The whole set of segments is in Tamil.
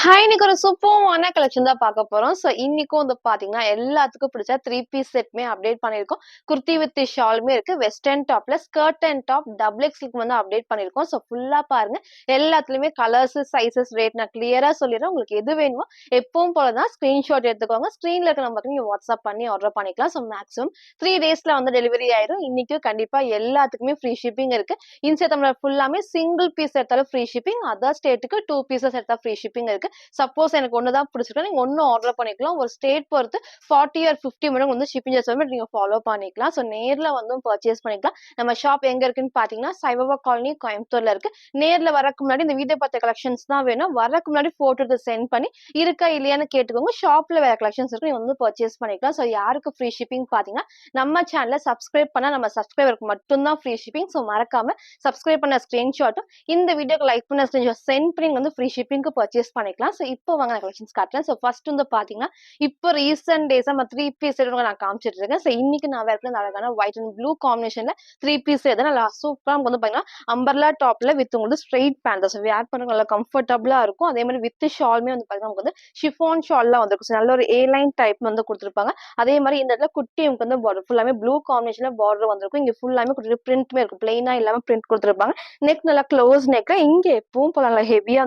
ஹாய்! இன்னைக்கு ஒரு சூப்பர்வான கலெக்ஷன் தான் பார்க்க போறோம். இன்னைக்கும் பார்த்தீங்கன்னா, எல்லாத்துக்கும் பிடிச்ச 3 பீஸ் செட்மே அப்டேட் பண்ணியிருக்கோம். குர்த்தி வித் ஷாலுமே இருக்கு. வெஸ்டர்ன் டாப்ல ஸ்கர்ட் அண்ட் டாப் டபுள் எக்ஸ்எல்க்கு அப்டேட் பண்ணியிருக்கோம். ஃபுல்லா பாருங்க. எல்லாத்துலயுமே கலர்ஸ், சைஸஸ், ரேட் நான் கிளியரா சொல்லிடுறேன். உங்களுக்கு எது வேணுமோ எப்பவும் போல தான் ஸ்கிரீன்ஷாட் எடுத்துக்கோங்க. ஸ்க்ரீன்ல இருக்க நம்பருக்கு நீங்க வாட்ஸ்அப் பண்ணி ஆர்டர் பண்ணிக்கலாம். மேக்ஸிமம் 3 டேஸ்ல டெலிவரி ஆயிரும். இன்னைக்கும் கண்டிப்பா எல்லாத்துக்குமே ஃப்ரீ ஷிப்பிங் இருக்கு. இன்ஸ்டா தமிழர் ஃபுல்லாமே சிங்கிள் பீஸ் எடுத்தாலும் ஃப்ரீ ஷிப்பிங். அதர் ஸ்டேட்டுக்கு 2 பீசஸ் எடுத்தா ஃப்ரீ ஷிப்பிங் இருக்கு. சப்போஸ் எனக்கு ஒண்ணு தான் பிடிச்சிருக்கு நீங்க ஒண்ணு ஆர்டர் பண்ணிக்கலாம். ஒரு ஸ்டேட் பொறுத்து 40 ஆர் 50 மினிமம் ஷிப்பிங் சார்ஜ் நீங்க ஃபாலோ பண்ணிக்கலாம். நேர்ல பர்ச்சேஸ் பண்ணிக்கலாம். நம்ம ஷாப் எங்க இருக்குன்னு பாத்தீங்கன்னா சைவவா காலனி கோயம்புத்தூர்ல இருக்கு. நேர்ல வரக்கு முன்னாடி இந்த வீடியோ பார்த்த கலெக்ஷன்ஸ் தான் வேணும். வரக்கு முன்னாடி போட்டோ எடுத்து சென்ட் பண்ணி இருக்கா இல்லையான்னு கேட்டுக்கோங்க. ஷாப்ல வேற கலெக்ஷன்ஸ் இருக்கு நீங்க பர்ச்சேஸ் பண்ணிக்கலாம். யாருக்கு ஃப்ரீ ஷிப்பிங் பாத்தீங்கன்னா நம்ம சேனலை சப்ஸ்கிரைப் பண்ணா நம்ம சப்ஸ்கிரைபருக்கு மட்டும் தான் ஃப்ரீ ஷிப்பிங். மறக்காம சப்ஸ்கிரைப் பண்ண ஸ்கிரீன்ஷாட்டும் இந்த வீடியோக்கு லைக் பண்ண ஸ்கிரீன்ஷாட் சென்ட் பண்ணி ஃப்ரீ ஷிப்பிங்க்கு பர்ச்சேஸ் பண்ணிக்கலாம். இப்போ வாங்க நான் கலெக்ஷன்ஸ் காட்டுறேன். ஃபர்ஸ்ட் பாத்தீங்கன்னா இப்போ ரீசென்ட் டேஸா நம்ம 3 பீஸ் செட் நான் காமிச்சிட்டு இருக்கேன். இன்னைக்கு நான் வேற அழகான ஒயிட் அண்ட் ப்ளூ காம்பினேஷன்ல 3 பீஸ் செட் நல்லா சூப்பரா பாத்தீங்கன்னா அம்பர்லா டாப்ல வித் ஸ்ட்ரெயிட் பேண்ட் வேர் பண்ண நல்லா கம்ஃபர்டபுளா இருக்கும். அதே மாதிரி வித் ஷாலுமே பாத்தீங்கன்னா நமக்கு ஷிஃபான் ஷால்லாம் வந்திருக்கும். நல்ல ஒரு ஏ லைன் டைப் கொடுத்துருப்பாங்க. அதே மாதிரி இந்த இடத்துல குட்டி பார்டர் ஃபுல்லாமே ப்ளூ காம்பினேஷன்ல பார்டர் வந்திருக்கும். இங்க ஃபுல்லாமே குட்டி பிரிண்ட்மே இருக்கும். பிளைனா இல்லாம பிரிண்ட் கொடுத்துருப்பாங்க. நெக் நல்லா க்ளோஸ் நெக்ல இங்க எப்பவும் போல நல்லா ஹெவியா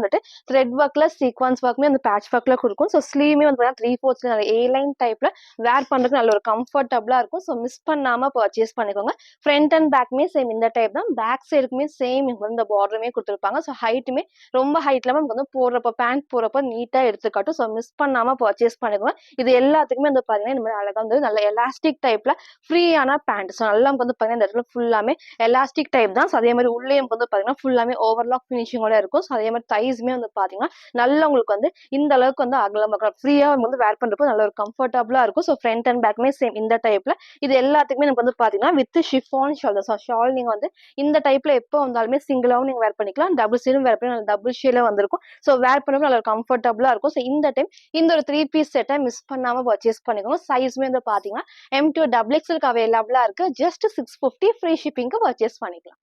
த்ரெட் ஒர்க்ல சீக்வன்ஸ் ஒர்க்மே பேட்ச் ஒர்க்ல கொடுக்கும். ஸ்லீவ்மே 3/4 ஏ லைன் டைப்ல வேர் பண்றதுக்கு நல்ல ஒரு கம்ஃபர்டபுளா இருக்கும். மிஸ் பண்ணாம பர்ச்சேஸ் பண்ணிக்கோங்க. ஃப்ரண்ட் அண்ட் பேக்மே சேம் இந்த டைப் தான். பேக் சைடுக்குமே சேம் இந்த பார்டருமே கொடுத்துருப்பாங்க. ஹைட்டுமே ரொம்ப ஹைட் இல்லாம போடுறப்ப பேண்ட் போடுறப்ப நீட்டா எடுத்துக்காட்டும். மிஸ் பண்ணாம பர்ச்சேஸ் பண்ணிக்கோங்க. இது எல்லாத்துக்குமே பாத்தீங்கன்னா இந்த மாதிரி அழகா நல்ல எலாஸ்டிக் டைப்ல ஃப்ரீயான பேண்ட். நல்லா பாத்தீங்கன்னா இந்த இடத்துல ஃபுல்லாமே எலாஸ்டிக் டைப் தான். அதே மாதிரி உள்ளே பாத்தீங்கன்னா ஃபுல்லாமே ஓவர்லாக் பினிஷிங்கோட இருக்கும். அதே மாதிரி தைஸ்மே பாத்தீங்கன்னா நல்லா உங்களுக்கு இந்த அளவுக்கு அகலமா ஃப்ரீயா வேர் பண்றப்போ நல்ல ஒரு கம்ஃபர்டபுளா இருக்கும். ஃப்ரண்ட் அண்ட் பேக்மே சேம் இந்த டைப்ல. இது எல்லாத்துக்குமே நமக்கு பாத்தீங்கன்னா வித் ஷிஃபான் ஷால் தான். ஷால் நீங்க இந்த டைப்ல எப்போ வந்தாலுமே சிங்கிளாவும் நீங்க வேர் பண்ணிக்கலாம். டபுள் ஷேலும் வேர் பண்ணி டபுள் ஷேல வந்திருக்கும். வேர் பண்ணப்போ நல்ல ஒரு கம்ஃபர்டபுளா இருக்கும். இந்த டைம் இந்த ஒரு 3 பீஸ் செட்டை மிஸ் பண்ணாம பர்ச்சேஸ் பண்ணிக்கோங்க. சைஸ்மே பாத்தீங்கன்னா M2 டபுள் எக்ஸ்எல் அவைலபிளா இருக்கு. ஜஸ்ட் 650 ஃப்ரீ ஷிப்பிங்க்கு பர்ச்சேஸ் பண்ணிக்கலாம்.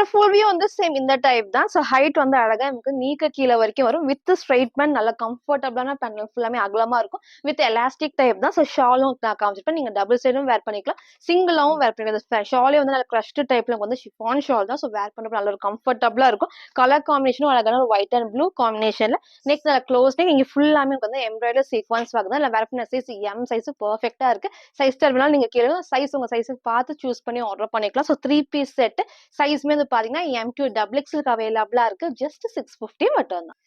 ஃபுல் வியூ சேம் இந்த டைப் தான். ஹைட் அழகா நமக்கு நீக்க கீழ வரைக்கும் வரும். வித் ஸ்ட்ரெயிட் பேண்ட் நல்ல கம்ஃபர்டபுளான பேண்ட் ஃபுல்லாமே அகலமா இருக்கும். வித் எலாஸ்டிக் டைப் தான். ஷாலும் நான் காமிச்சிருப்பேன். நீங்க டபுள் சைடும் வேர் பண்ணிக்கலாம். சிங்கிளாவும் வேர் பண்ணிக்கலாம். ஷாலே நல்ல கிரஷ்ட் டைப்ல ஷிஃபான் ஷால் தான். வேர் பண்றப்ப நல்ல ஒரு கம்ஃபர்டபுளா இருக்கும். கலர் காம்பினேஷனும் அழகான ஒரு ஒயிட் அண்ட் ப்ளூ காம்பினேஷன்ல நெக்ஸ்ட் நல்ல க்ளோஸ் நெக். இங்க ஃபுல்லாமே எம்ப்ராய்டரி சீக்வன்ஸ் ஒர்க் தான். வேர் பண்ண சைஸ் M சைஸ் பெர்ஃபெக்ட்டா இருக்கு. சைஸ் டர்மினால நீங்க கேளுங்க. சைஸ் உங்க சைஸ் பார்த்து சூஸ் பண்ணி ஆர்டர் பண்ணிக்கலாம். 3 பீஸ் செட் சைஸ்மே பாத்தீங்கன்னா M2 டபுள் எக்ஸ்எல் அவைலபிளா இருக்கு. ஜஸ்ட் 650 மட்டும் தான்.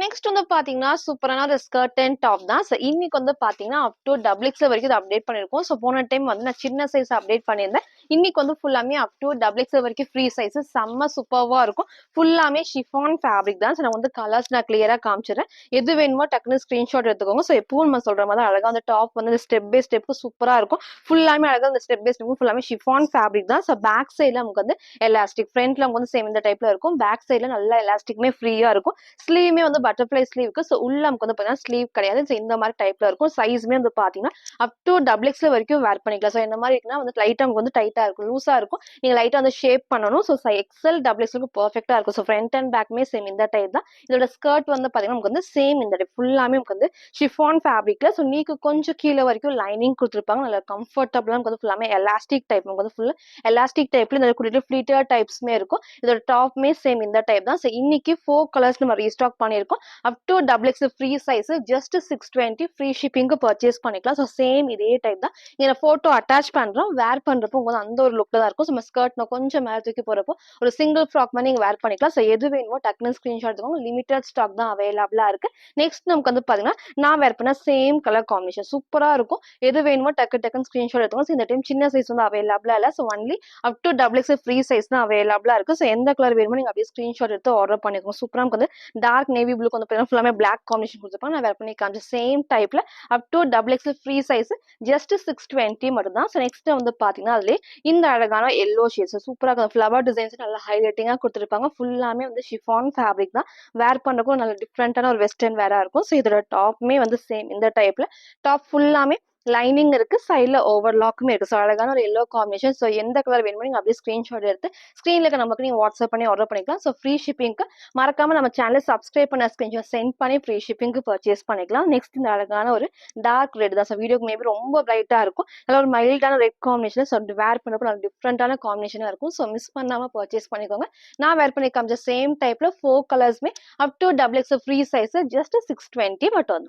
நெக்ஸ்ட் பாத்தீங்கன்னா சூப்பரான ஒரு ஸ்கர்ட் அண்ட் டாப் தான். இன்னைக்கு பாத்தீங்கன்னா அப் டு டபுள் எக்ஸ்எல் வரைக்கும் இது அப்டேட் பண்ணிருக்கோம். போன டைம் நான் சின்ன சைஸ் அப்டேட் பண்ணியிருந்தேன். இன்னைக்கு ஃபுல்லாமே அப் டு டபுள் எக்ஸ்எல் வரைக்கும் ஃப்ரீ சைஸ் செம்ம சூப்பர்வா இருக்கும். ஃபுல்லாமே ஷிஃபான் ஃபேப்ரிக் தான். நான் கலர்ஸ் நான் கிளியரா காமிச்சிடுறேன். எது வேணுமோ டக்குனு ஸ்கிரீன்ஷாட் எடுத்துக்கோங்க. எப்பவும் நம்ம சொல்ற மாதிரி அழகா டாப் ஸ்டெப் பை ஸ்டெப் சூப்பரா இருக்கும். ஃபுல்லாமே அழகா ஸ்டெப் பை ஸ்டெப் ஃபுல்லாமே ஷிஃபான் ஃபேப்ரிக் தான். பேக் சைட்ல நமக்கு எலாஸ்டிக் ஃப்ரண்ட்ல சேம் இந்த டைப்ல இருக்கும். பேக் சைட்ல நல்ல எலாஸ்டிக்மே ஃப்ரீயா இருக்கும். ஸ்லீவ்மே பட்டர்ஃப்ளை ஸ்லீவ் இருக்கு. உள்ள நமக்கு பாத்தீங்கன்னா ஸ்லீவ் கிடையாது. இந்த மாதிரி டைப்ல இருக்கும். சைஸ்மே பாத்தீங்கன்னா அப் டு டபுள் எக்ஸ்எல் வரைக்கும் வேர் பண்ணிக்கலாம். இந்த மாதிரி இருக்குன்னா லைட்டா நமக்கு டைட்டா இருக்கும். லூசா இருக்கும். நீங்க லைட்டா ஷேப் பண்ணணும். எக்ஸ்எல் டபுள் எக்ஸ்எல் பெர்ஃபெக்ட்டா இருக்கும். ஃப்ரண்ட் அண்ட் பேக்மே சேம் இந்த டைப் தான். இதோட ஸ்கர்ட் பாத்தீங்கன்னா நமக்கு சேம் இந்த டைப் ஃபுல்லாமே நமக்கு ஷிஃபான் ஃபேப்ரிக்ல நீக்கு கொஞ்சம் கீழே வரைக்கும் லைனிங் கொடுத்துருப்பாங்க. நல்ல கம்ஃபர்டபுளா ஃபுல்லாமே எலாஸ்டிக் டைப் நமக்கு ஃபுல் எலாஸ்டிக் டைப்ல இந்த குட்டி ஃபிளீட்டட் டைப்ஸ்மே இருக்கும். இதோட டாப்மே சேம் இந்த டைப் தான். இன்னைக்கு 4 கலர்ஸ் நம்ம ரீஸ்டாக் பண்ணிருக்கோம். Up to double X free size just 620 free ஷிப்பிங்க்கு பர்ச்சேஸ் பண்ணிக்கலாம். சேம் இதே டைப் தான். இங்க போட்டோ அட்டாச் பண்றோம். வேர் பண்றப்போ உங்களுக்கு அந்த ஒரு லுக்ல தான் இருக்கும். நம்ம ஸ்கர்ட் கொஞ்சம் மேல தூக்கி போறப்போ ஒரு சிங்கிள் ஃப்ராக் மாதிரி நீங்க வேர் பண்ணிக்கலாம். எது வேணுமோ டக்குனு ஸ்கிரீன்ஷாட் எடுத்துக்கோங்க. லிமிடெட் ஸ்டாக் தான் அவைலபிளா இருக்கு. நெக்ஸ்ட் நமக்கு பாத்தீங்கன்னா நான் வேர் பண்ண சேம் கலர் காம்பினேஷன் சூப்பரா இருக்கும். எது வேணுமோ டக்குன்னு ஸ்கிரீன்ஷாட் எடுத்துக்கோங்க. இந்த டைம் சின்ன சைஸ் அவைலபிளா இல்ல. Only up to double X free size தான் அவைலபிளா இருக்கு. எந்த கலர் வேணுமோ நீங்க அப்படியே ஸ்கிரீன்ஷாட் எடுத்து ஆர்டர் பண்ணிக்கோங்க. சூப்பரா டார்க் நேவி ப்ளூ ஃபுல்லாமே பிளாக் காம்பினேஷன் கொடுத்துருப்பாங்க. நான் வேர் பண்ணி காமிச்ச சேம் டைப்ல அப் to double X free size just 620 மட்டும் தான். நெக்ஸ்ட் பாத்தீங்கன்னா அதுல இந்த அழகான எல்லோ ஷேட்ஸ் சூப்பரா ஃபிளவர் டிசைன்ஸ் நல்லா ஹைலைட்டிங்கா கொடுத்துருப்பாங்க. ஃபுல்லாமே ஷிஃபான் ஃபேப்ரிக் தான். வேர் பண்றதுக்கும் நல்ல டிஃப்ரெண்டான ஒரு வெஸ்டர்ன் வேரா இருக்கும். இதோட டாப்மே சேம் இந்த டைப்ல டாப் ஃபுல்லாமே லைனிங் இருக்கு. சைடுல ஓவர்லாக்குமே இருக்கு. ஸோ அழகான ஒரு எல்லோ காம்பினேஷன். ஸோ எந்த கலர் வேணுமோ நீங்க அப்படியே ஸ்கிரீன்ஷாட் எடுத்து ஸ்க்ரீன்ல இருக்க நம்பருக்கு நீங்க வாட்ஸ்அப் பண்ணி ஆர்டர் பண்ணிக்கலாம். ஸோ ஃப்ரீ ஷிப்பிங்க்கு மறக்காம நம்ம சேனலை சப்ஸ்கிரைப் பண்ண ஸ்கிரீன்ஷாட் சென்ட் பண்ணி ஃப்ரீ ஷிப்பிங்க்கு பர்ச்சேஸ் பண்ணிக்கலாம். நெக்ஸ்ட் இந்த அழகான ஒரு டார்க் ரெட் தான். ஸோ வீடியோக்கு மேபி ரொம்ப பிரைட்டா இருக்கும். நல்ல ஒரு மைல்டான ரெட் காம்பினேஷன். ஸோ வேர் பண்ணப்போ நல்ல டிஃப்ரெண்டான காம்பினேஷனா இருக்கும். ஸோ மிஸ் பண்ணாம பர்ச்சேஸ் பண்ணிக்கோங்க. நான் வேர் பண்ணி காமிச்ச சேம் டைப்ல 4 கலர்ஸ்மே up to double X free size just 620 மட்டும்.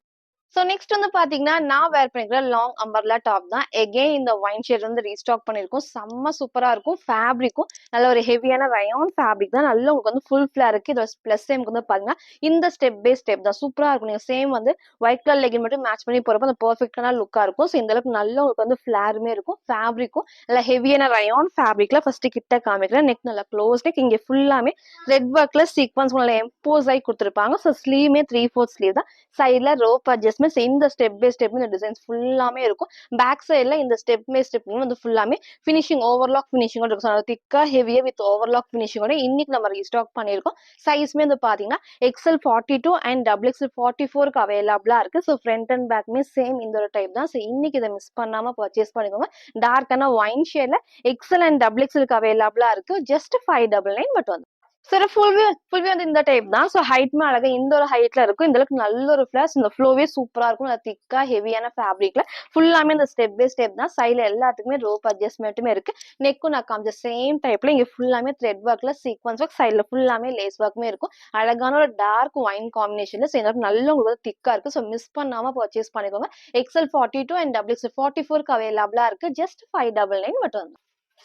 ஸோ நெக்ஸ்ட் வந்து பாத்தீங்கன்னா, நான் வேர் பண்ணிக்கிற லாங் அம்பர்லா டாப் தான். எகெயின் இந்த ஒயின் ஷேட் வந்து ரீஸ்டாக் பண்ணியிருக்கோம். செம்ம சூப்பரா இருக்கும். ஃபேப்ரிக்கும் நல்ல ஒரு ஹெவியான ரயான் ஃபேப்ரிக் தான். நல்ல உங்களுக்கு வந்து ஃபுல் ஃபிளேர் இருக்கு. இதோட பிளஸ் டைமுக்கு வந்து பாத்தீங்கன்னா, இந்த ஸ்டெப் பை ஸ்டெப் தான். சூப்பரா இருக்கும். நீங்க சேம் வந்து ஒயிட் கலர் லெகின் மட்டும் மேட்ச் பண்ணி போறப்போ அந்த பெர்ஃபெக்டான லுக்கா இருக்கும். ஸோ இந்த அளவுக்கு நல்ல உங்களுக்கு வந்து ஃபிளேருமே இருக்கும். ஃபேப்ரிக்கும் நல்ல ஹெவியான ரயான் ஃபேப்ரிக்ல ஃபர்ஸ்ட் கிட்ட காமிக்கிறேன். நெக் நல்லா க்ளோஸ் நெக். இங்க ஃபுல்லாமே த்ரெட் ஒர்க்ல சீக்வன்ஸ் நல்லா எம்போஸ் ஆகி கொடுத்துருப்பாங்க. ஸோ ஸ்லீவ்மே 3/4 ஸ்லீவ் தான். சைட்ல ரோப் அட்ஜஸ்ட்மெண்ட்ஸ் இந்த ஸ்டெப் பை ஸ்டெப் இந்த டிசைன்ஸ் ஃபுல்லாமே இருக்கும். பேக் சைட்ல இந்த ஸ்டெப் பை ஸ்டெப் வந்து ஃபுல்லாமே ஃபினிஷிங் ஓவர்லாக் ஃபினிஷிங்கோட இருக்கும். திக்கா ஹெவியா வித் ஓவர்லாக் ஃபினிஷிங்கோட இன்னைக்கு நம்ம ரீஸ்டாக் பண்ணியிருக்கோம். சைஸ்மே வந்து பாத்தீங்கன்னா XL 42 அண்ட் XXL 44க்கு அவைலபிளா இருக்கு. ஸோ ஃப்ரண்ட் அண்ட் பேக்மே சேம் இந்த ஒரு டைப் தான். ஸோ இன்னைக்கு இதை மிஸ் பண்ணாம பர்ச்சேஸ் பண்ணிக்கோங்க. டார்க்கான ஒயின் ஷேட்ல XL அண்ட் XXLக்கு அவைலபிளா இருக்கு. ஜஸ்ட் 599 மட்டும் வந்து. சார் ஃபுல்வே வந்து இந்த டைப் தான். ஸோ ஹைட்மே அழகா இந்த ஒரு ஹைட்ல இருக்கும். இந்த அளவுக்கு நல்ல ஒரு ஃபிளாஸ். இந்த ஃப்ளோவே சூப்பரா இருக்கும். திக்கா ஹெவியான ஃபேப்ரிக்ல ஃபுல்லாமே இந்த ஸ்டெப் பை ஸ்டெப் தான். சைட்ல எல்லாத்துக்குமே ரோப் அட்ஜஸ்ட்மெண்ட்டுமே இருக்கு. நெக்கும் நான் காமிச்ச சேம் டைப்ல இங்க ஃபுல்லாமே த்ரெட் ஒர்க்ல சீக்வன்ஸ் ஒர்க். சைட்ல ஃபுல்லாமே லேஸ் ஒர்க்குமே இருக்கும். அழகான ஒரு டார்க் ஒயின் காம்பினேஷன்ல நல்ல உங்களுக்கு திக்கா இருக்கு. ஸோ மிஸ் பண்ணாம பர்ச்சேஸ் பண்ணிக்கோங்க. XL 42 அண்ட் XXL 44க்கு அவைலபிளா இருக்கு. ஜஸ்ட் 599 மட்டும்.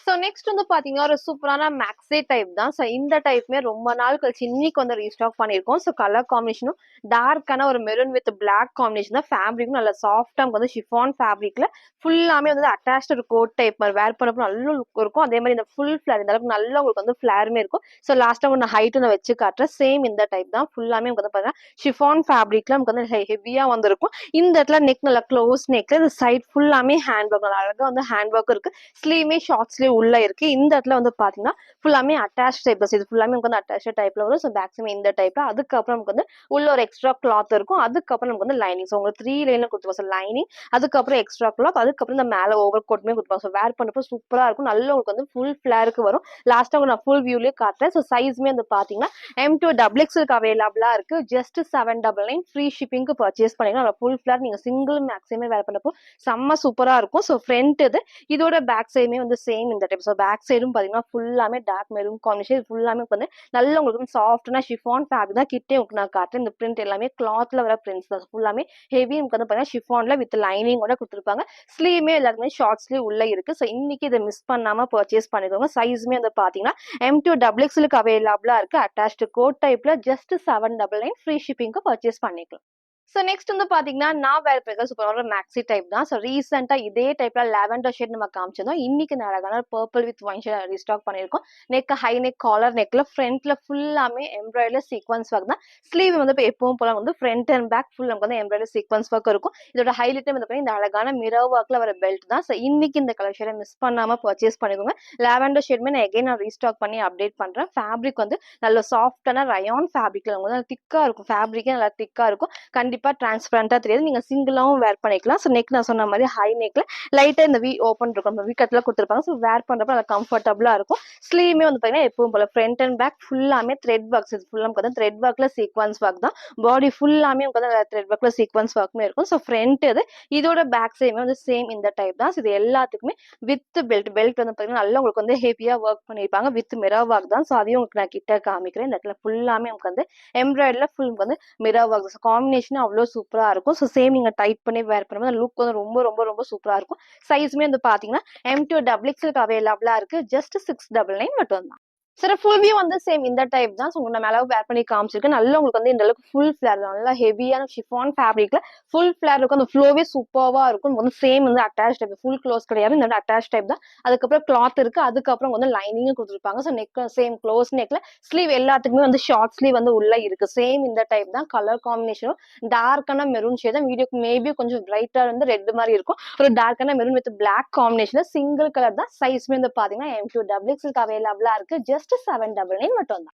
ஸோ நெக்ஸ்ட் வந்து பாத்தீங்கன்னா ஒரு சூப்பரான மேக்ஸே டைப் தான். ஸோ இந்த டைப்மே ரொம்ப நாள் கழிச்சு இன்னைக்கு வந்து ரீஸ்டாக் பண்ணியிருக்கோம். ஸோ கலர் காம்பினேஷனும் டார்க்கான ஒரு மெரூன் வித் பிளாக் காம்பினேஷன் தான். ஃபேப்ரிக்கும் நல்ல சாஃப்டா வந்து ஷிஃபான் ஃபேப்ரிக்ல ஃபுல்லாமே வந்து அட்டாச்ட் ஒரு கோட் டைப் மாதிரி வேர் பண்ணப்போ நல்ல லுக் இருக்கும். அதே மாதிரி இந்த ஃபுல் ஃபிளேர் இந்த அளவுக்கு நல்ல உங்களுக்கு வந்து ஃபிளேருமே இருக்கும். ஸோ லாஸ்டா ஒன்று ஹைட்டு நான் வச்சு காட்டுறேன். சேம் இந்த டைப் தான். ஃபுல்லாமே உங்களுக்கு வந்து பாத்தீங்கன்னா ஷிஃபான் ஃபேப்ரிக்ல நமக்கு வந்து ஹெவியா வந்திருக்கும். இந்த இடத்துல நெக் நல்லா க்ளோஸ் நெக்ல இந்த சைட் ஃபுல்லாமே ஹேண்ட் ஒர்க் அழகா வந்து ஹேண்ட் ஒர்க் இருக்கு. ஸ்லீவ்மே ஷார்ட் ஸ்லீவ் உள்ள இருக்கு. இந்த இடத்துல வந்து பாத்தீங்கன்னா ஃபுல்லாமே அட்டாச் டைப் இது ஃபுல்லாமே நமக்கு வந்து அட்டாச் டைப்ல வரும். ஸோ பேக்ஸுமே இந்த டைப்ல. அதுக்கப்புறம் நமக்கு வந்து உள்ள ஒரு எக்ஸ்ட்ரா கிளாத் இருக்கும். அதுக்கப்புறம் நமக்கு வந்து லைனிங். ஸோ உங்களுக்கு 3 லைன்ல கொடுத்துருவோம். ஸோ லைனிங், அதுக்கப்புறம் எக்ஸ்ட்ரா கிளாத், அதுக்கப்புறம் இந்த மேல ஓவர் கோட்மே கொடுத்துருவோம். ஸோ வேர் பண்ணப்போ சூப்பரா இருக்கும். நல்ல உங்களுக்கு வந்து ஃபுல் ஃபிளேருக்கு வரும். லாஸ்டா நான் ஃபுல் வியூலயே காட்டுறேன். ஸோ சைஸ்மே வந்து பாத்தீங்கன்னா M2 XXLக்கு அவைலபிளா இருக்கு. ஜஸ்ட் 799 ஃப்ரீ ஷிப்பிங்க்கு பர்ச்சேஸ் பண்ணிக்கலாம். ஃபுல் ஃபிளேர் நீங்க சிங்கிள் மேக்ஸிமே வேர் பண்ணப்போ செம்ம சூப்பரா இருக்கும். ஸோ ஃப்ரண்ட் இது இதோட பேக் சைடுமே வந்து சேம் இந்த டைப். ஸோ பேக் சைடும் பாத்தீங்கன்னா ஃபுல்லாமே டார்க் மெரூன் காம்பினேஷன். இது ஃபுல்லாமே வந்து நல்ல உங்களுக்கு சாஃப்ட்னா ஷிஃபான் ஃபேப்ரிக் தான். கிட்டே உங்களுக்கு நான் காட்டுறேன். இந்த பிரிண்ட் எல்லாமே கிளாத்ல வர பிரிண்ட்ஸ் தான். ஃபுல்லாமே ஹெவி உங்களுக்கு வந்து பாத்தீங்கன்னா ஷிஃபான்ல வித் லைனிங்கோட கொடுத்துருப்பாங்க. ஸ்லீவ்மே எல்லாருக்குமே ஷார்ட் ஸ்லீவ் உள்ள இருக்கு. ஸோ இன்னைக்கு இதை மிஸ் பண்ணாம பர்ச்சேஸ் பண்ணிக்கோங்க. சைஸ்மே வந்து பாத்தீங்கன்னா M2 XXLக்கு அவைலபிளா இருக்கு. அட்டாச்டு கோட் டைப்ல ஜஸ்ட் 799 ஃப்ரீ ஷிப்பிங்க்கு பர்ச்சேஸ் பண்ணிக்கலாம். ஸோ நெக்ஸ்ட் வந்து பாத்தீங்கன்னா நான் வேர் பண்ணிருக்க சூப்பரான மேக்ஸி டைப் தான். ஸோ ரீசெண்டா இதே டைப்ல லாவெண்டர் ஷேட் நம்ம காமிச்சிருந்தோம். இன்னைக்கு இந்த அழகான purple with wine shade restock பண்ணிருக்கோம். நெக் ஹை நெக் காலர் நெக்ல ஃப்ரண்ட்ல ஃபுல்லாமே எம்ப்ராய்டரி சீக்வன்ஸ் ஒர்க் தான். ஸ்லீவ் வந்து இப்போ எப்பவும் போல வந்து ஃப்ரண்ட் அண்ட் பேக் ஃபுல் நமக்கு வந்து எம்ப்ராய்டரி சீக்வன்ஸ் ஒர்க் இருக்கும். இதோட ஹைலைட் வந்து இந்த அழகான மிரர் ஒர்க்ல வர பெல்ட் தான். ஸோ இன்னைக்கு இந்த கலர் ஷேடை மிஸ் பண்ணாம பர்ச்சேஸ் பண்ணிக்கோங்க. லாவெண்டர் ஷேட்மே நான் எகைன் ரீஸ்டாக் பண்ணி அப்டேட் பண்றேன். ஃபேப்ரிக் வந்து நல்ல சாஃப்டான ரயான் ஃபேப்ரிக்ல வந்து திக்கா இருக்கும். ஃபேப்ரிக்கே நல்லா திக்கா இருக்கும். கண்டிப்பா டிரான்ஸ்பரண்டா தெரியாது. நீங்க சிங்கிளாவும் வேர் பண்ணிக்கலாம். ஸோ நெக் நான் சொன்ன மாதிரி ஹை நெக்ல லைட்டா இந்த வி ஓப்பன் இருக்கும். வி கட்ல கொடுத்துருப்பாங்க. ஸோ வேர் பண்றப்ப நல்லா கம்ஃபர்டபுளா இருக்கும். ஸ்லீவ்மே வந்து பாத்தீங்கன்னா எப்பவும் போல ஃப்ரண்ட் அண்ட் பேக் ஃபுல்லாமே த்ரெட் ஒர்க்ஸ். ஃபுல்லா வந்து த்ரெட் ஒர்க்ல சீக்வன்ஸ் ஒர்க் தான். பாடி ஃபுல்லாமே த்ரெட் ஒர்க்ல சீக்வன்ஸ் ஒர்க்குமே இருக்கும். ஸோ ஃப்ரண்ட் இது இதோட பேக் சைடுமே வந்து சேம் இந்த டைப் தான். இது எல்லாத்துக்குமே வித் பெல்ட் வந்து பாத்தீங்கன்னா நல்லா உங்களுக்கு வந்து ஹெவியா ஒர்க் பண்ணிருப்பாங்க. வித் மிரர் ஒர்க் தான். ஸோ அதையும் உங்களுக்கு நான் கிட்ட காமிக்கிறேன். இந்த இடத்துல ஃபுல்லாமே உங்களுக்கு வந்து எம்ப்ராய்டரில ஃபுல் வந்து மிரர் ஒர்க். காம்பினேஷன் அவ்வளோ சூப்பரா இருக்கும். ஸோ சேம் நீங்க டைட் பண்ணி வேர் பண்ணும்போது லுக் வந்து ரொம்ப ரொம்ப ரொம்ப சூப்பரா இருக்கும். சைஸ்மே வந்து பாத்தீங்கன்னா M2 XXLக்கு அவைலபிளா இருக்கு. ஜஸ்ட் 699 மட்டும் தான். சார் ஃபுல் வியூ வந்து சேம் இந்த டைப் தான். ஸோ நான் மேலே வேர் பண்ணி காமிச்சிருக்கேன். நல்லா உங்களுக்கு வந்து இந்த அளவுக்கு ஃபுல் ஃபிளேர் நல்லா ஹெவியான ஷிஃபான் ஃபேப்ரிக்ல ஃபுல் ஃபிளேர் இருக்கும். அந்த ஃப்ளோவே சூப்பராக இருக்கும். வந்து சேம் வந்து அட்டாச் டைப் ஃபுல் க்ளோஸ் கிடையாது. இந்த அட்டாச் டைப் தான். அதுக்கப்புறம் கிளாத் இருக்கு. அதுக்கப்புறம் வந்து லைனிங்கும் கொடுத்துருப்பாங்க. ஸோ நெக் சேம் க்ளோஸ் நெக்ல ஸ்லீவ் எல்லாத்துக்குமே வந்து ஷார்ட் ஸ்லீவ் வந்து உள்ள இருக்கு. சேம் இந்த டைப் தான். கலர் காம்பினேஷனும் டார்க்கான மெரூன் ஷேட் தான். வீடியோக்கு மேபி கொஞ்சம் பிரைட்டா வந்து ரெட் மாதிரி இருக்கும். ஒரு டார்க்கான maroon with black combination single colour தான். சைஸ்மே வந்து பாத்தீங்கன்னா M2 XXLக்கு அவைலபிளா இருக்கு. ஜஸ்ட் 799 மட்டும் தான்.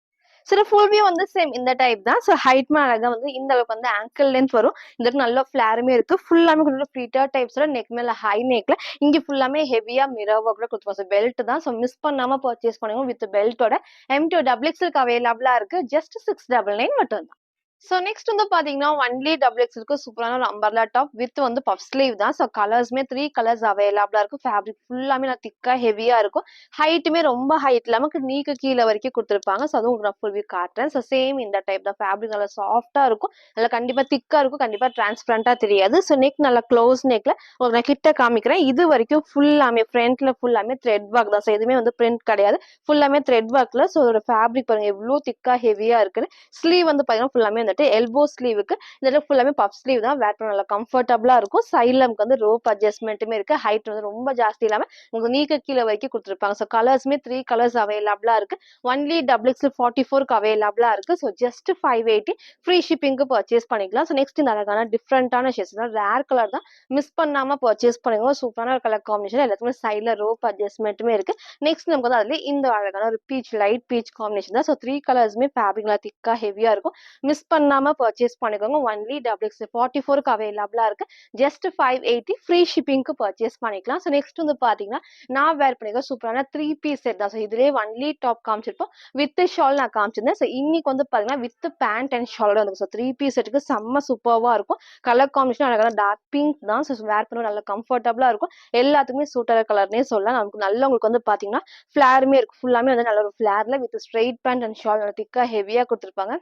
சரி ஃபுல் வியூ வந்து சேம் இந்த டைப் தான். ஸோ ஹைட்மே அழகா வந்து இந்த அளவுக்கு வந்து ஆங்கிள் லென்த் வரும். இந்த இடத்துல நல்ல ஃபிளாருமே இருக்கு. ஃபுல்லாமே கொஞ்சம் ஃப்ளீட்டா டைப்ஸ்ல நெக் மேல ஹை நெக்ல இங்க ஃபுல்லாமே ஹெவியா மிரர் ஒர்க்ல குடுத்துருப்பாங்க. ஸோ பெல்ட் தான். ஸோ மிஸ் பண்ணாம பர்ச்சேஸ் பண்ணுங்க வித் பெல்ட்டோட. M2 டபுள் எக்ஸ்எல்க்கு அவைலபிளா இருக்கு. ஜஸ்ட் 699 மட்டும் தான். ஸோ நெக்ஸ்ட் வந்து பாத்தீங்கன்னா ஒன்லி டபுள் எக்ஸ்எல்க்கு சூப்பரான ஒரு அம்பர்லா டாப் வித் வந்து பஃப் ஸ்லீவ் தான். ஸோ கலர்ஸ்மே 3 கலர்ஸ் அவைலபிளா இருக்கும். ஃபேப்ரிக் ஃபுல்லாமே நான் திக்கா ஹெவியா இருக்கும். ஹைட்டுமே ரொம்ப ஹைட் இல்லாம நீக்கு கீழே வரைக்கும் கொடுத்துருப்பாங்க. ஸோ அதுவும் உங்களுக்கு நான் ஃபுல் வியூ காட்டுறேன். ஸோ சேம் இந்த டைப் தான். ஃபேப்ரிக் நல்லா சாஃப்டா இருக்கும். நல்லா கண்டிப்பா திக்கா இருக்கும். கண்டிப்பா டிரான்ஸ்பரண்டா தெரியாது. ஸோ நெக் நல்லா க்ளோஸ் நெக்ல உங்களுக்கு நான் கிட்ட காமிக்கிறேன். இது வரைக்கும் ஃபுல்லாமே ஃப்ரண்ட்ல ஃபுல்லாமே த்ரெட் ஒர்க் தான். ஸோ எதுவுமே வந்து பிரிண்ட் கிடையாது. ஃபுல்லாமே த்ரெட் ஒர்க்ல. ஸோ ஒரு ஃபேப்ரிக் பாருங்க எவ்வளோ திக்கா ஹெவியா இருக்குன்னு. ஸ்லீவ் வந்து பாத்தீங்கன்னா ஃபுல்லாமே வந்துட்டு எல்போ ஸ்லீவுக்கு இந்த இடத்துல ஃபுல்லாமே பஃப் ஸ்லீவ் தான். வேர் பண்ண நல்லா கம்ஃபர்டபுளா இருக்கும். சைட்ல நமக்கு வந்து ரோப் அட்ஜஸ்ட்மெண்ட்டுமே இருக்கு. ஹைட் வந்து ரொம்ப ஜாஸ்தி இல்லாம உங்களுக்கு நீக்க கீழே வரைக்கும் கொடுத்துருப்பாங்க. ஸோ கலர்ஸ்மே 3 கலர்ஸ் அவைலபிளா இருக்கு. ஒன்லி டபுள் எக்ஸ்எல் 44க்கு அவைலபிளா இருக்கு. ஸோ ஜஸ்ட் 580 ஃப்ரீ ஷிப்பிங்க்கு பர்ச்சேஸ் பண்ணிக்கலாம். ஸோ நெக்ஸ்ட் இந்த அழகான டிஃப்ரெண்டான ஷேட்ஸ் தான். ரேர் கலர் தான். மிஸ் பண்ணாம பர்ச்சேஸ் பண்ணுங்க. சூப்பரான ஒரு கலர் காம்பினேஷன். எல்லாத்துக்குமே சைட்ல ரோப் அட்ஜஸ்ட்மெண்ட்டுமே இருக்கு. நெக்ஸ்ட் நமக்கு வந்து அதுல இந்த அழகான ஒரு பீச் லைட் பீச் காம்பினேஷன் தான். ஸோ 3 கலர்ஸ்மே ஃபேப்ரிக் நல்லா திக்கா ஹெவியா இருக்கும். மிஸ் பண்ணாம பர்ச்சேஸ் பண்ணிக்கோங்க. ஒன்லி டபுள் எக்ஸ்எல் 44க்கு அவைலபிளா இருக்கு. ஜஸ்ட் 580 ஃப்ரீ ஷிப்பிங்க்கு பர்ச்சேஸ் பண்ணிக்கலாம். ஸோ நெக்ஸ்ட் வந்து பாத்தீங்கன்னா நான் வேர் பண்ணிருக்க சூப்பரான 3 பீஸ் செட் தான். ஸோ இதுலயே ஒன்லி டாப் காமிச்சிருப்போம். வித் ஷால் நான் காமிச்சிருந்தேன். ஸோ இன்னைக்கு வந்து பாத்தீங்கன்னா வித் பேண்ட் அண்ட் ஷாலோட வந்து ஸோ 3 பீஸ் செட்டுக்கு செம்ம சூப்பர்வா இருக்கும். கலர் காம்பினேஷன் அழகான டார்க் பிங்க் தான். ஸோ வேர் பண்ண நல்லா கம்ஃபர்டபுளா இருக்கும். எல்லாத்துக்குமே சூட்டர் கலர்னே சொல்லலாம். நமக்கு நல்ல உங்களுக்கு வந்து பாத்தீங்கன்னா ஃபிளாருமே இருக்கு. ஃபுல்லாமே வந்து நல்ல ஒரு ஃபிளார்ல with straight pant and shawl நல்லா திக்கா ஹெவியா கொடுத்துருப்பாங்க.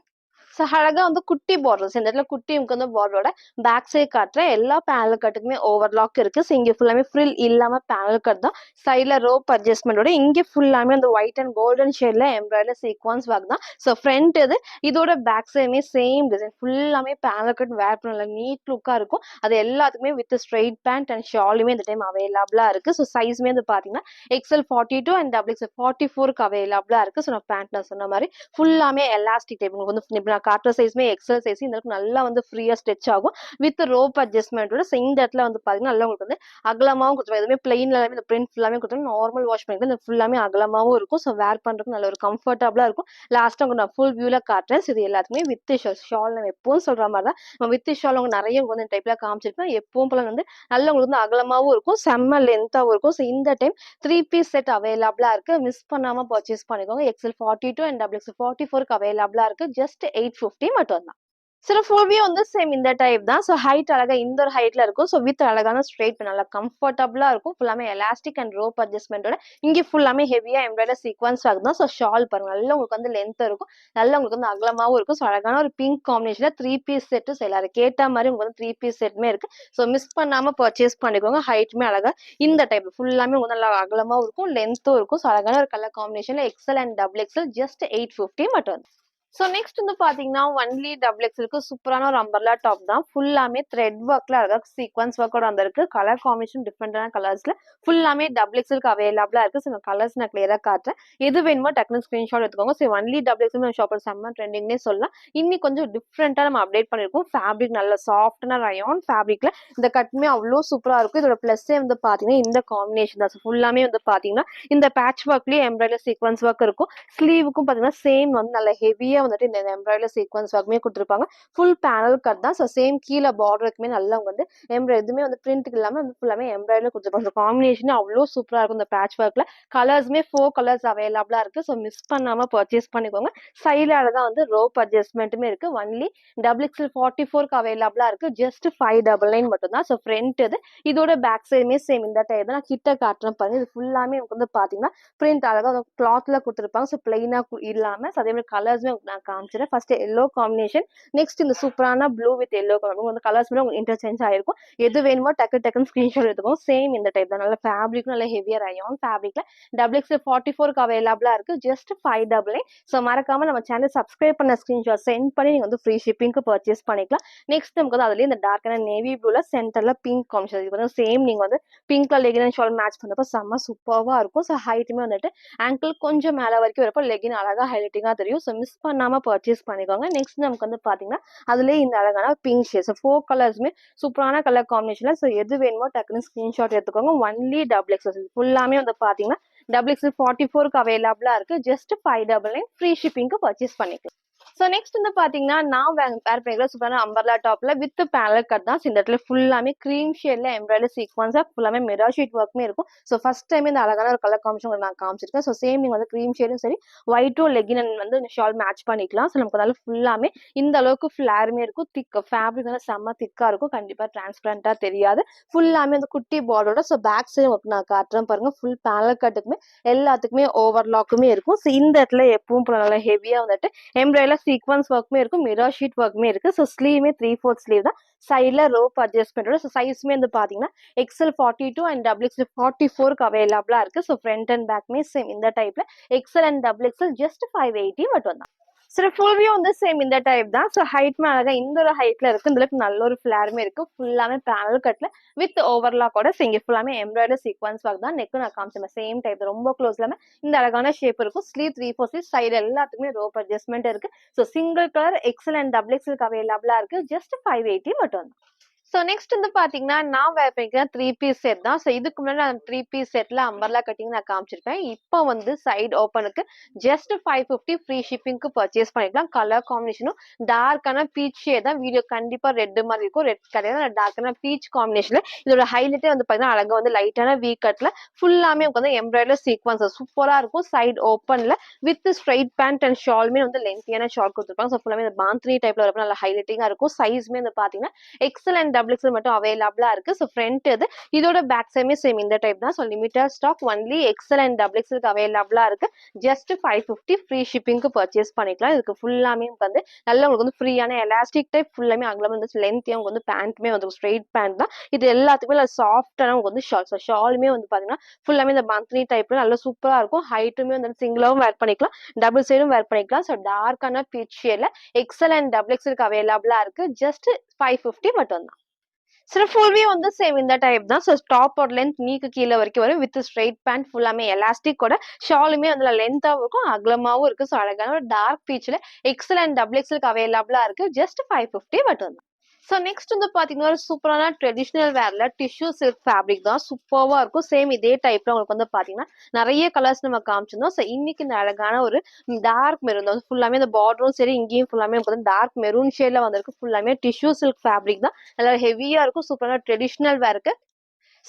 ஸோ அழகா வந்து குட்டி பார்டர்ஸ் இந்த இடத்துல குட்டி நமக்கு வந்து பார்டரோட பேக் சைட் காட்டுறேன். எல்லா பேனல் கட்டுக்குமே ஓவர்லாக் இருக்கு. ஸோ இங்க ஃபுல்லாமே ஃப்ரில் இல்லாம பேனல் கட் தான். சைட்ல ரோப் அட்ஜஸ்ட்மெண்டோட இங்க ஃபுல்லாமே அந்த ஒயிட் அண்ட் கோல்டன் ஷேட்ல எம்ப்ராய்டரி சீக்வன்ஸ் ஒர்க் தான். ஸோ ஃப்ரண்ட் இது இதோட பேக் சைடுமே சேம் டிசைன் ஃபுல்லாமே பேனல் கட் வேர் பண்ணல நீட் லுக்கா இருக்கும். அது எல்லாத்துக்குமே வித் ஸ்ட்ரெயிட் பேண்ட் அண்ட் ஷாலுமே இந்த டைம் அவைலபிளா இருக்கு. ஸோ சைஸ்மே வந்து பாத்தீங்கன்னா XL 42 அண்ட் XL 44க்கு அவைலபிளா இருக்கு. ஸோ நான் பேண்ட் நான் சொன்ன மாதிரி ஃபுல்லாமே எலாஸ்டிக் டைப் உங்களுக்கு வந்து நான் காட்டுற சைஸ்மே எக்ஸல் சைஸ் இந்த அளவுக்கு நல்லா வந்து ஃப்ரீயா ஸ்ட்ரெச் ஆகும். வித் ரோப் அட்ஜஸ்ட்மெண்டோட இந்த இடத்துல வந்து பாத்தீங்கன்னா நல்லா உங்களுக்கு வந்து அகலமாவும் கொடுத்துருவாங்க. எதுவுமே பிளெயின்ல இந்த பிரிண்ட் ஃபுல்லாமே கொடுத்துருவாங்க. நார்மல் வாஷ் பண்ணிக்கலாம். இந்த ஃபுல்லாமே அகலமாவும் இருக்கும். ஸோ வேர் பண்றதுக்கு நல்ல ஒரு கம்ஃபர்டபுளா இருக்கும். லாஸ்ட்டா உங்களுக்கு நான் ஃபுல் வியூல காட்டுறேன். இது எல்லாத்துக்குமே வித் ஷால் நம்ம எப்பவும் சொல்ற மாதிரி தான் நம்ம வித் ஷால் உங்களுக்கு நிறைய வந்து டைப்ல காமிச்சிருப்பேன். எப்பவும் போல வந்து நல்ல உங்களுக்கு வந்து அகலமாவும் இருக்கும். செம்ம லென்த்தாவும் இருக்கும். ஸோ இந்த டைம் 3 பீஸ் செட் அவைலபிளா இருக்கு. மிஸ் பண்ணாம பர்ச்சேஸ் பண்ணிக்கோங்க. XL 42 அண்ட் XL 44க்கு அவைலபிளா இருக்கு. ஜஸ்ட் 850 மட்டும் தான். சில ஃபுல் வியூ வந்து சேம் இந்த டைப் தான். ஸோ ஹைட் அழகா இந்த ஒரு ஹைட்ல இருக்கும். ஸோ வித் அழகான ஸ்ட்ரெயிட் நல்லா கம்ஃபர்டபுளா இருக்கும். ஃபுல்லாமே எலாஸ்டிக் அண்ட் ரோப் அட்ஜஸ்ட்மெண்டோட இங்க ஃபுல்லாமே ஹெவியா எம்ப்ராய்டரி சீக்வன்ஸ் ஆகுது தான். ஸோ ஷால் பாருங்க நல்லா உங்களுக்கு வந்து லென்த் இருக்கும். நல்லா உங்களுக்கு வந்து அகலமாவும் இருக்கும். ஸோ அழகான ஒரு பிங்க் காம்பினேஷன்ல 3 பீஸ் செட்டு. ஸோ எல்லாரும் கேட்ட மாதிரி உங்களுக்கு வந்து 3 பீஸ் செட்டுமே இருக்கு. ஸோ மிஸ் பண்ணாம பர்ச்சேஸ் பண்ணிக்கோங்க. ஹைட்டுமே அழகா இந்த டைப் ஃபுல்லாமே உங்களுக்கு நல்லா அகலமாவும் இருக்கும் லென்த்தும் இருக்கும். ஸோ அழகான ஒரு கலர் காம்பினேஷன்ல XL and double XL just 850 மட்டும். ஸோ நெக்ஸ்ட் வந்து பாத்தீங்கன்னா ஒன்லி டபுள் எக்ஸ்எல்க்கு சூப்பரான ஒரு அம்பர்லா டாப் தான். ஃபுல்லாமே த்ரெட் ஒர்க்ல அழகா சீக்வன்ஸ் ஒர்க்கோட வந்திருக்கு. கலர் காம்பினேஷன் டிஃப்ரெண்டான கலர்ஸ்ல ஃபுல்லாமே டபுள் எக்ஸ்எல்க்கு அவைலபிளா இருக்கு. ஸோ கலர்ஸ் நான் கிளியரா காட்டுறேன். எது வேணுமோ டக்குனு ஸ்கிரீன்ஷாட் எடுத்துக்கோங்க. So only double XL shopper செம்ம ட்ரெண்டிங்னே சொல்லலாம். இன்னைக்கு கொஞ்சம் டிஃப்ரெண்டா நம்ம அப்டேட் பண்ணிருக்கோம். ஃபேப்ரிக் நல்ல சாஃப்டான ரயான் ஃபேப்ரிக்ல இந்த கட்டுமே அவ்வளோ சூப்பரா இருக்கும். இதோட பிளஸ்ஸே வந்து பாத்தீங்கன்னா இந்த காம்பினேஷன் தான். ஃபுல்லாமே வந்து பாத்தீங்கன்னா இந்த பேட்ச் ஒர்க்லயே எம்ப்ராய்டரி சீக்வன்ஸ் ஒர்க் இருக்கும். ஸ்லீவுக்கும் பாத்தீங்கன்னா சேம் வந்து நல்ல ஹெவியா வந்துட்டு இந்த எம்ப்ராய்டரி சீக்வன்ஸ் ஒர்க்குமே கொடுத்துருப்பாங்க. ஃபுல் பேனல் கட் தான். ஸோ சேம் கீழே பார்டருக்குமே நல்லா வந்து எதுவுமே வந்து பிரிண்ட்டுக்கு இல்லாம வந்து ஃபுல்லாமே எம்ப்ராய்டரி கொடுத்துருப்பாங்க. ஸோ காம்பினேஷன் அவ்வளோ சூப்பரா இருக்கும். இந்த பேட்ச் ஒர்க்ல கலர்ஸ்மே 4 கலர்ஸ் அவைலபிளா இருக்கு. ஸோ மிஸ் பண்ணாம பர்ச்சேஸ் பண்ணிக்கோங்க. சைடால தான் வந்து ரோப் அட்ஜஸ்ட்மெண்ட்டுமே இருக்கு. ஒன்லி XL 44க்கு அவைலபிளா இருக்கு. ஜஸ்ட் 599 மட்டும் தான். ஸோ ஃப்ரண்ட் இது இதோட பேக் சைடுமே சேம் இந்த டைப் தான். நான் கிட்ட காட்டுறேன் பாருங்க. இது ஃபுல்லாமே வந்து பாத்தீங்கன்னா பிரிண்ட் அழகா கிளாத்ல கொடுத்துருப்பாங்க. ஸோ பிளைனா இல்லாம அதே மாதிரி கலர்ஸ்மே நான் காமிச்சிடறேன். ஃபர்ஸ்ட் எல்லோ காம்பினேஷன் நெக்ஸ்ட் இந்த சூப்பரான ப்ளூ வித் எல்லோ கலர் வந்து கலர்ஸ் உங்களுக்கு இன்டர்சேஞ்ச் ஆயிருக்கும். எது வேணுமோ டக்குன்னு ஸ்கிரீன்ஷாட் எடுத்துக்கோங்க. சேம் இந்த டைப் தான். நல்ல ஃபேப்ரிக் நல்ல ஹெவியா ரயான் ஃபேப்ரிக்ல XL 44க்கு அவைலபிளா இருக்கு. ஜஸ்ட் 599. ஸோ மறக்காம நம்ம சேனல் சப்ஸ்கிரைப் பண்ண ஸ்கிரீன்ஷாட் சென்ட் பண்ணி நீங்க வந்து ஃப்ரீ ஷிப்பிங்க்கு பர்ச்சேஸ் பண்ணிக்கலாம். நெக்ஸ்ட் நமக்கு வந்து அதுலயே இந்த டார்க்கான நேவி ப்ளூல சென்டர்ல பிங்க் காம்பினேஷன் இது வந்து சேம் நீங்க வந்து பிங்க்ல லெகின் அண்ட் ஷால் மேட்ச் பண்ணப்போ செம்ம சூப்பர்வா இருக்கும். ஸோ ஹைட்டுமே வந்துட்டு ஆங்கிள் கொஞ்சம் மேல வரைக்கும் வரப்போ லெகின் அழகா ஹைலைட்டிங்கா தெரியும். ஸோ மிஸ் பண்ணாம பர்ச்சேஸ் பண்ணிக்கோங்க. நெக்ஸ்ட் நமக்கு வந்து பாத்தீங்கன்னா அதுலயே இந்த அழகான பிங்க் ஷேட். ஸோ 4 கலர்ஸ்மே சூப்பரான கலர் காம்பினேஷன்ல. ஸோ எது வேணுமோ டக்குன்னு ஸ்கிரீன்ஷாட் எடுத்துக்கோங்க. ஒன்லி டபுள் எக்ஸ்எல் ஃபுல்லாமே வந்து பாத்தீங்கன்னா டபுள் எக்ஸல் 44க்கு அவைலபிளா இருக்கு. ஜஸ்ட் 599 ஃப்ரீ ஷிப்பிங்க்கு பர்ச்சேஸ் பண்ணிக்கலாம். ஸோ நெக்ஸ்ட் வந்து பாத்தீங்கன்னா நான் வேர் பண்ணிக்கிற சூப்பரான அம்பர்லா டாப்ல வித் பேனல் கட் தான். இந்த இடத்துல ஃபுல்லாமே கிரீம் ஷேட்ல எம்ப்ராய்டரி சீக்வன்ஸா ஃபுல்லாமே மிரர் ஷீட் ஒர்க்குமே இருக்கும். ஸோ ஃபர்ஸ்ட் டைம் இந்த அழகான ஒரு கலர் காம்பினேஷன் நான் காமிச்சிருக்கேன். ஸோ சேம் நீங்க வந்து கிரீம் ஷேடும் சரி ஒயிட்டும் லெகின் வந்து ஷால் மேட்ச் பண்ணிக்கலாம். ஸோ நமக்கு அதனால ஃபுல்லாமே இந்த அளவுக்கு ஃபிளாருமே இருக்கும். திக் ஃபேப்ரிக் வந்து செம்ம திக்கா இருக்கும். கண்டிப்பா டிரான்ஸ்பரண்டா தெரியாது. ஃபுல்லாமே அந்த குட்டி பார்டரோட. ஸோ பேக் சைடு நான் காட்டுறேன் பாருங்க. ஃபுல் பேனல் கட்டுக்குமே எல்லாத்துக்குமே ஓவர்லாக்குமே இருக்கும். ஸோ இந்த இடத்துல எப்பவும் போல நல்லா ஹெவியா வந்துட்டு எம்ப்ராய்டரி சீக்வன்ஸ் ஒர்க்குமே இருக்கும். மிரர் ஷீட் ஒர்க்குமே இருக்கு. ஸோ ஸ்லீவ்மே 3/4 ஸ்லீவ் தான். சைட்ல ரோப் அட்ஜஸ்ட்மெண்டோட. ஸோ சைஸ்மே வந்து பாத்தீங்கன்னா எக்ஸ்எல் 42 அண்ட் டபுள் எக்ஸ்எல் 44க்கு அவைலபிளா இருக்கு. ஸோ ஃப்ரண்ட் அண்ட் பேக்மே சேம் இந்த டைப்ல XL and double XL just 580 மட்டும் தான். சரி ஃபுல் வியூ வந்து சேம் இந்த டைப் தான். ஸோ ஹைட்மே அழகா இந்த ஒரு ஹைட்ல இருக்கு. இந்த அளவுக்கு நல்ல ஒரு ஃபிளாருமே இருக்கு. ஃபுல்லாமே பேனல் கட்ல வித் ஓவர்லாக்கோட இங்க ஃபுல்லாமே எம்ப்ராய்டரி சீக்வன்ஸ் ஒர்க் தான். நெக்கும் நான் காமிச்சேன் சேம் டைப் ரொம்ப க்ளோஸ் இல்லாம இந்த அழகான ஷேப் இருக்கும். ஸ்லீவ் 3/4 ஸ்லீவ் சைடு எல்லாத்துக்குமே ரோப் அட்ஜஸ்ட்மெண்ட் இருக்கு. So single colour XL and double XL அவைலபிளா இருக்கு. ஜஸ்ட் 580 மட்டும் தான். ஸோ நெக்ஸ்ட் வந்து பாத்தீங்கன்னா நான் வேர் பண்ணிக்கிறேன் 3 பீஸ் செட் தான். ஸோ இதுக்கு முன்னாடி நான் 3 பீஸ் செட்ல அம்பர்லா கட்டிங் நான் காமிச்சிருப்பேன். இப்போ வந்து சைடு ஓப்பனுக்கு ஜஸ்ட் 550 ஃப்ரீ ஷிப்பிங்க்கு பர்ச்சேஸ் பண்ணிக்கலாம். கலர் காம்பினேஷனும் டார்க்கான பீச் ஷேட் தான். வீடியோ கண்டிப்பா ரெட் மாதிரி இருக்கும். ரெட் கிடையாது, டார்க்கான பீச் காம்பினேஷன்ல இதோட ஹைலைட்டே வந்து பாத்தீங்கன்னா அழகா வந்து லைட்டான வீ கட்ல ஃபுல்லாமே வந்து எம்ப்ராய்டரி சீக்வன்ஸ் சூப்பரா இருக்கும். சைடு ஓப்பன்ல வித் ஸ்ட்ரைட் பேண்ட் அண்ட் ஷால்மே வந்து லென்த்தியான ஷால் கொடுத்துருப்பாங்க. ஸோ ஃபுல்லாமே இந்த பாந்த்ரி டைப்ல வரப்போ நல்லா ஹைலைட்டிங்கா இருக்கும். சைஸ்மே வந்து பாத்தீங்கன்னா எக்ஸ்எல் அண்ட் டபுள் எக்ஸ்எல் மட்டும் அவைலபிளா இருக்கு. ஸோ ஃப்ரண்ட் இது இதோட பேக் சைடுமே சேம் இந்த டைப் தான். So limited stock only XL and double XL அவைலபிளா இருக்கு. ஜஸ்ட் 550 ஃப்ரீ ஷிப்பிங்க்கு பர்ச்சேஸ் பண்ணிக்கலாம். இதுக்கு ஃபுல்லாமே வந்து நல்ல உங்களுக்கு வந்து ஃப்ரீயான எலாஸ்டிக் டைப் ஃபுல்லாமே அகலம் வந்து லென்த்தியா உங்களுக்கு வந்து பேண்ட்மே வந்து ஸ்ட்ரெயிட் பேண்ட் தான். இது எல்லாத்துக்குமே சாஃப்டான உங்களுக்கு வந்து ஷால். ஸோ ஷாலுமே வந்து பாத்தீங்கன்னா ஃபுல்லாமே இந்த மந்த்லி டைப்ல நல்லா சூப்பரா இருக்கும். ஹைட்டுமே வந்து சிங்கிளாவும் வேர் பண்ணிக்கலாம், டபுள் சைடும் வேர் பண்ணிக்கலாம். ஸோ டார்க்கான பீச் ஷேட்ல எக்ஸ்எல் அண்ட் டபுள் எக்ஸ்எல் அவைலபிளா இருக்கு. ஜஸ்ட் 550 மட்டும் தான். சில ஃபுல் வியூ வந்து சேம் இந்த டைப் தான். ஸோ டாப்போட லென்த் நீக்கு கீழே வரைக்கும் வரும். வித் ஸ்ட்ரைட் பேண்ட் ஃபுல்லாமே எலாஸ்டிக்கோட ஷாலுமே வந்து லென்த்தாவும் இருக்கும் அகலமாவும் இருக்கு. ஸோ அழகான ஒரு டார்க் பீச்ல எக்ஸ்எல் அண்ட் டபுள் எக்ஸ்எல் அவைலபிளா இருக்கு. ஜஸ்ட் 550 மட்டும் தான். ஸோ நெக்ஸ்ட் வந்து பாத்தீங்கன்னா ஒரு சூப்பரான ட்ரெடிஷனல் வேர்ல டிஷ்யூ சில்க் ஃபேப்ரிக் தான். சூப்பர்வா இருக்கும். சேம் இதே டைப்ல உங்களுக்கு வந்து பாத்தீங்கன்னா நிறைய கலர்ஸ் நம்ம காமிச்சிருந்தோம். ஸோ இன்னைக்கு இந்த அழகான ஒரு டார்க் மெரூன் தான். ஃபுல்லாமே இந்த பார்டரும் சரி இங்கேயும் ஃபுல்லாமே டார்க் மெரூன் ஷேட்ல வந்திருக்கு. ஃபுல்லாமே டிஷ்யூ சில்க் ஃபேப்ரிக் தான். நல்லா ஹெவியா இருக்கும். சூப்பரான ட்ரெடிஷனல் வேருக்கு.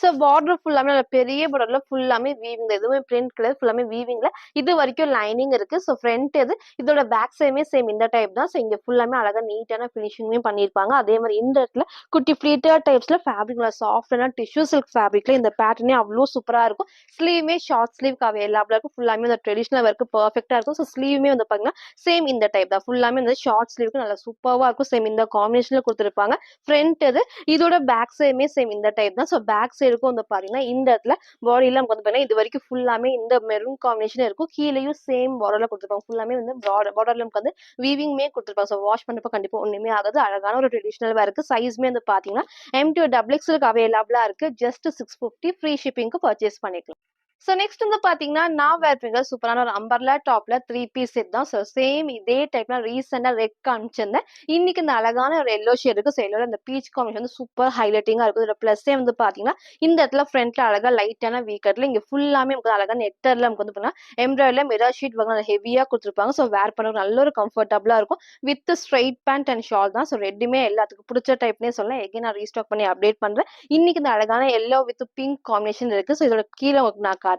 ஸோ பார்டர் ஃபுல்லாமே நல்ல பெரிய பார்டர்ல ஃபுல்லாமே வீவிங், எதுவுமே பிரிண்ட் கலர் ஃபுல்லாமே வீவிங்ல இது வரைக்கும் லைனிங் இருக்கு. ஸோ ஃப்ரண்ட் இது இதோட பேக் சைடுமே சேம் இந்த டைப் தான். ஸோ இங்க ஃபுல்லாமே அழகா நீட்டான ஃபினிஷிங்குமே பண்ணியிருப்பாங்க. அதே மாதிரி இந்த இடத்துல குட்டி ஃபிளீட்டர் டைப்ஸ்ல ஃபேப்ரிக் நல்லா சாஃப்டான டிஷ்யூ சில்க் ஃபேப்ரிக்ல இந்த பேட்டர்னே அவ்வளோ சூப்பரா இருக்கும். ஸ்லீவுமே ஷார்ட் ஸ்லீவ் அவைலபிளா இருக்கும். ஃபுல்லாமே இந்த ட்ரெடிஷனல் ஒர்க்கு பர்ஃபெக்டா இருக்கும். ஸோ ஸ்லீவுமே வந்து பாத்தீங்கன்னா சேம் இந்த டைப் தான். ஃபுல்லாமே இந்த ஷார்ட் ஸ்லீவுக்கு நல்லா சூப்பர்வா இருக்கும். சேம் இந்த காம்பினேஷன்ல கொடுத்துருப்பாங்க. ஃப்ரண்ட் இது இதோட பேக் சைடுமே சேம் இந்த டைப் தான். ஸோ பேக் சைடுக்கும் வந்து பாத்தீங்கன்னா இந்த இடத்துல பாடியில நமக்கு வந்து பாத்தீங்கன்னா இது வரைக்கும் ஃபுல்லாமே இந்த மெரூன் காம்பினேஷன் இருக்கும். கீழேயும் சேம் பார்டர்ல கொடுத்துருப்பாங்க. ஃபுல்லாமே வந்து பார்டர்ல நமக்கு வந்து வீவிங்மே கொடுத்துருப்பாங்க. ஸோ வாஷ் பண்ணப்ப கண்டிப்பா ஒண்ணுமே ஆகாது. அழகான ஒரு ட்ரெடிஷனல் வேருக்கு. சைஸ்மே வந்து பாத்தீங்கன்னா M2 டபுள் எக்ஸ்எல் அவைலபிளா இருக்கு. ஜஸ்ட் 650 ஃப்ரீ ஷிப்பிங்க்கு பர்ச்சேஸ் பண்ணிக்கலாம். ஸோ நெக்ஸ்ட் வந்து பாத்தீங்கன்னா நான் வேர் பண்ணிருக்க சூப்பரான ஒரு அம்பர்லா டாப்ல 3 பீஸ் செட் தான். ஸோ சேம் இதே டைப்ல ரீசெண்டா ரெட் காமிச்சிருந்தேன். இன்னைக்கு இந்த அழகான ஒரு எல்லோ ஷேட் இருக்கு. ஸோ எல்லோட அந்த பீச் காம்பினேஷன் வந்து சூப்பர் ஹைலைட்டிங்கா இருக்கும். இதோட பிளஸ்ஸே வந்து பாத்தீங்கன்னா இந்த இடத்துல ஃப்ரண்ட்ல அழகா லைட்டான வீக்கட்ல இங்க ஃபுல்லாமே நமக்கு அழகா நெட்டர்ல நமக்கு வந்து எம்ப்ராய்டரில மிரர் ஷீட் வந்து ஹெவியா கொடுத்துருப்பாங்க. ஸோ வேர் பண்ண நல்ல ஒரு கம்ஃபர்டபுளா இருக்கும். With straight pant and shawl தான். ஸோ ரெண்டுமே எல்லாத்துக்கும் பிடிச்ச டைப்னே சொல்லலாம். எகைன் நான் ரீஸ்டாக் பண்ணி அப்டேட் பண்றேன். இன்னைக்கு இந்த அழகான எல்லோ வித் பிங்க் காம்பினேஷன் இருக்கு. ஸோ இதோட கீழே உங்களுக்கு நான் காட்டுறேன்.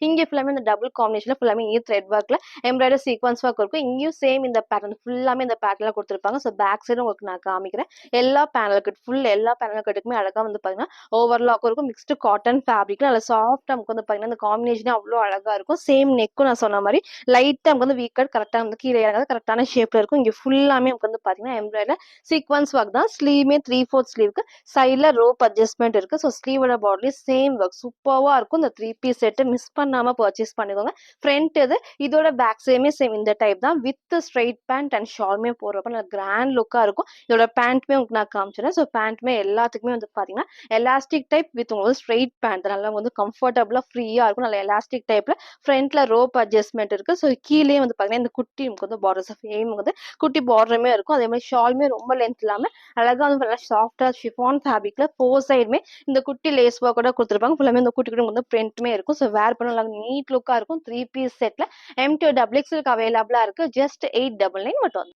இங்க ஃபுல்லாமே இந்த டபுள் காம்பினேஷன்ல ஃபுல்லாமே இங்க த்ரெட் ஒர்க்ல எம்ப்ராய்டரி சீக்வன்ஸ் ஒர்க் இருக்கும். இங்கேயும் சேம் இந்த பேட்டர்ன் ஃபுல்லாமே இந்த பேட்டர்ல கொடுத்துருப்பாங்க. ஸோ பேக் சைடு உங்களுக்கு நான் காமிக்கிறேன். எல்லா பேனல் கட் ஃபுல் எல்லா பேனல் கட்டுக்குமே அழகா வந்து பாத்தீங்கன்னா ஓவர்லாக் இருக்கும். மிக்ஸ்டு காட்டன் ஃபேப்ரிக்ல நல்லா சாஃப்டா நமக்கு வந்து பாத்தீங்கன்னா இந்த காம்பினேஷனே அவ்வளோ அழகா இருக்கும். சேம் நெக்கும் நான் சொன்ன மாதிரி லைட்டா நமக்கு வந்து வீக்கட் கரெக்டா வந்து கீழே இறங்காது கரெக்டான ஷேப்ல இருக்கும். இங்க ஃபுல்லாமே நமக்கு வந்து பாத்தீங்கன்னா எம்ப்ராய்டரி சீக்வன்ஸ் ஒர்க் தான். ஸ்லீவ்மே 3/4 ஸ்லீவ்க்கு சைட்ல ரோப் அட்ஜஸ்ட்மெண்ட் இருக்கு. ஸோ ஸ்லீவோட பார்டர்லயும் சேம் ஒர்க் சூப்பர்வா இருக்கும். இந்த 3 பீஸ் செட் மிஸ் பண்ணாம பர்ச்சேஸ் பண்ணிக்கோங்க. ஃப்ரண்ட் இது இதோட பேக் சைடுமே சேம் இந்த டைப் தான். வித் ஸ்ட்ரைட் பேண்ட் அண்ட் ஷால்மே போடுறப்ப நல்ல கிராண்ட் லுக்கா இருக்கும். இதோட பேண்ட்மே உங்களுக்கு நான் காமிச்சிடுறேன். ஸோ பேண்ட்மே எல்லாத்துக்குமே வந்து பாத்தீங்கன்னா எலாஸ்டிக் டைப் வித் உங்களுக்கு ஸ்ட்ரைட் பேண்ட் நல்லா வந்து கம்ஃபர்டபுளா ஃப்ரீயா இருக்கும். நல்ல எலாஸ்டிக் டைப்ல ஃப்ரண்ட்ல ரோப் அட்ஜஸ்ட்மெண்ட் இருக்கு. ஸோ கீழே வந்து பாத்தீங்கன்னா இந்த குட்டி நமக்கு வந்து பார்டர்ஸ் ஃபேம் வந்து குட்டி பார்டருமே இருக்கும். அதே மாதிரி ஷால்மே ரொம்ப லென்த் இல்லாம அழகா வந்து நல்லா சாஃப்டா ஷிஃபான் ஃபேப்ரிக்ல 4 சைடுமே இந்த குட்டி லேஸ் ஒர்க்கோட கொடுத்துருப்பாங்க. ஃபுல்லாமே இந்த குட்டி குட்டி வந்து பிரிண்ட்மே இருக்கும். ஸோ ஸோ வேர் பண்ண நல்லா நீட் லுக்கா இருக்கும். 3 பீஸ் செட்ல M2 டபுள் எக்ஸ்எல்க்கு அவைலபிளா இருக்கு. ஜஸ்ட் 899 மட்டும்.